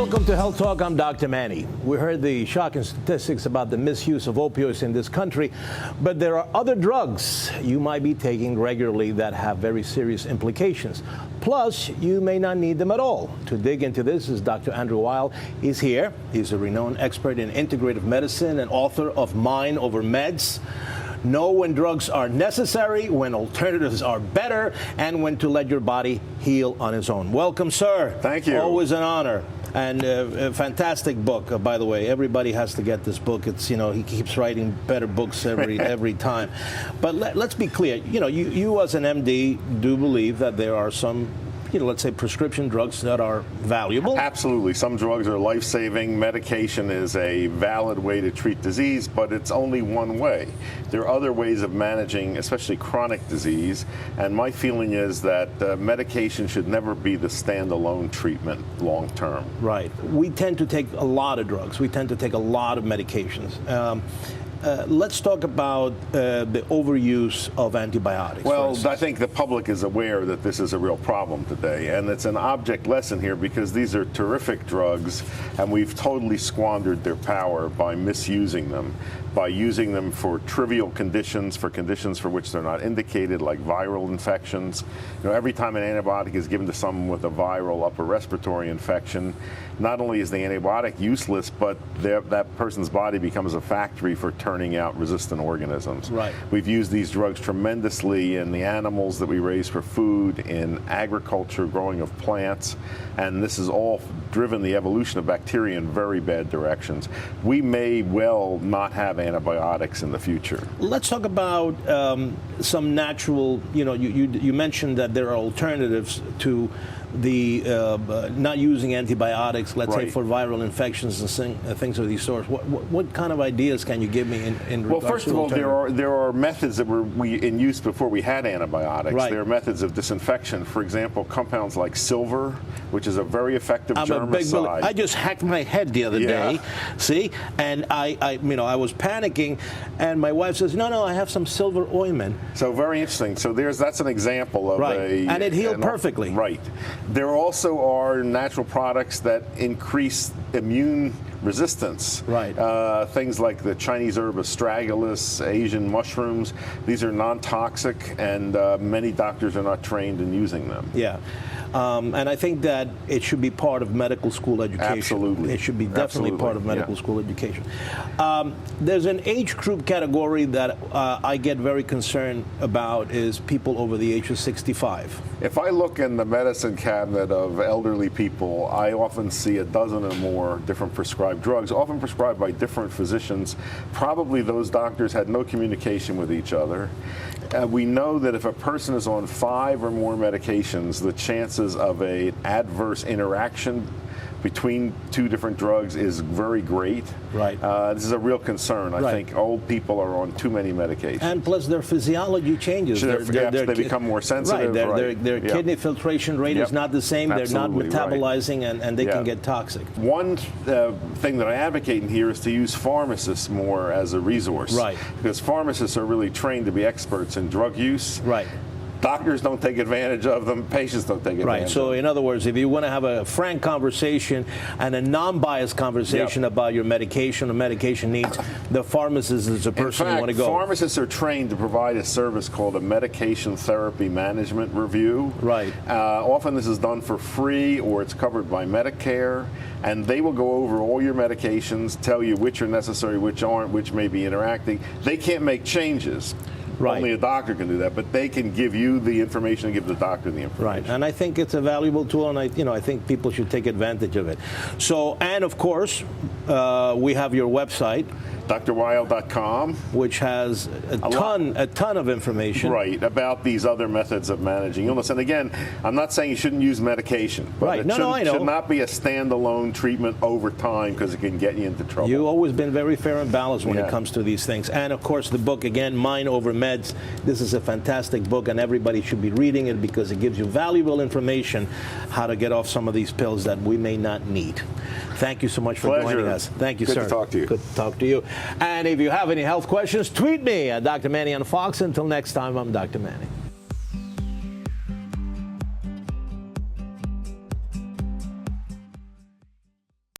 Welcome to Health Talk. I'm Dr. Manny. We heard the shocking statistics about the misuse of opioids in this country, but there are other drugs you might be taking regularly that have very serious implications. Plus, you may not need them at all. To dig into this is Dr. Andrew Weil. He's here. He's a renowned expert in integrative medicine and author of Mind Over Meds. Know when drugs are necessary, when alternatives are better, and when to let your body heal on its own. Welcome, sir. Thank you. Always an honor. And a fantastic book, by the way. Everybody has to get this book. It's, he keeps writing better books every time. But let's be clear. You as an MD do believe that there are some, let's say prescription drugs that are valuable. Absolutely. Some drugs are life-saving. Medication is a valid way to treat disease, but it's only one way. There are other ways of managing, especially chronic disease, and my feeling is that medication should never be the standalone treatment long-term. Right. We tend to take a lot of drugs. We tend to take a lot of medications. Let's talk about the overuse of antibiotics. Well, I think the public is aware that this is a real problem today, and it's an object lesson here because these are terrific drugs, and we've totally squandered their power by misusing them, by using them for trivial conditions, for conditions for which they're not indicated, like viral infections. Every time an antibiotic is given to someone with a viral upper respiratory infection, not only is the antibiotic useless, but that person's body becomes a factory for turning out resistant organisms. Right. We've used these drugs tremendously in the animals that we raise for food, in agriculture, growing of plants, and this has all driven the evolution of bacteria in very bad directions. We may well not have antibiotics in the future. Let's talk about some natural, you mentioned that there are alternatives to the not using antibiotics, let's say for viral infections and things of these sorts. What kind of ideas can you give me in regards to? Well, first of all, there are methods that were in use before we had antibiotics. Right. There are methods of disinfection. For example, compounds like silver, which is a very effective germicide. I just hacked my head the other day, see, and I was panicking, and my wife says, no, I have some silver ointment. So very interesting. So that's an example of and it healed perfectly. Right. There also are natural products that increase immune resistance. Right. Things like the Chinese herb astragalus, Asian mushrooms. These are non-toxic, and many doctors are not trained in using them. Yeah. And I think that it should be part of medical school education. Absolutely. It should be definitely part of medical school education. There's an age group category that I get very concerned about is people over the age of 65. If I look in the medicine cabinet of elderly people, I often see a dozen or more different prescribed drugs, often prescribed by different physicians. Probably those doctors had no communication with each other. We know that if a person is on 5 or more medications, the chances of an adverse interaction between 2 different drugs is very great. Right. This is a real concern. I think old people are on too many medications. And plus their physiology changes. They become more sensitive. Their kidney filtration rate is not the same. Absolutely. They're not metabolizing, and they can get toxic. One thing that I advocate in here is to use pharmacists more as a resource. Right. Because pharmacists are really trained to be experts in drug use. Right. Doctors don't take advantage of them. Patients don't take advantage of them. Right. So in other words, if you want to have a frank conversation and a non-biased conversation about your medication or medication needs, the pharmacist is the person you want to go. Pharmacists are trained to provide a service called a medication therapy management review. Right. Often this is done for free or it's covered by Medicare, and they will go over all your medications, tell you which are necessary, which aren't, which may be interacting. They can't make changes. Right. Only a doctor can do that, but they can give you the information and give the doctor the information. Right, and I think it's a valuable tool, and I think people should take advantage of it. So, and of course, we have your website, drweil.com, which has a ton of information. Right, about these other methods of managing illness. And again, I'm not saying you shouldn't use medication, but it should not be a standalone treatment over time because it can get you into trouble. You've always been very fair and balanced when it comes to these things. And of course, the book, again, Mind Over Meds. This is a fantastic book, and everybody should be reading it because it gives you valuable information how to get off some of these pills that we may not need. Thank you so much for joining us. Thank you, sir. Good to talk to you. Good to talk to you. And if you have any health questions, tweet me at Dr. Manny on Fox. Until next time, I'm Dr. Manny.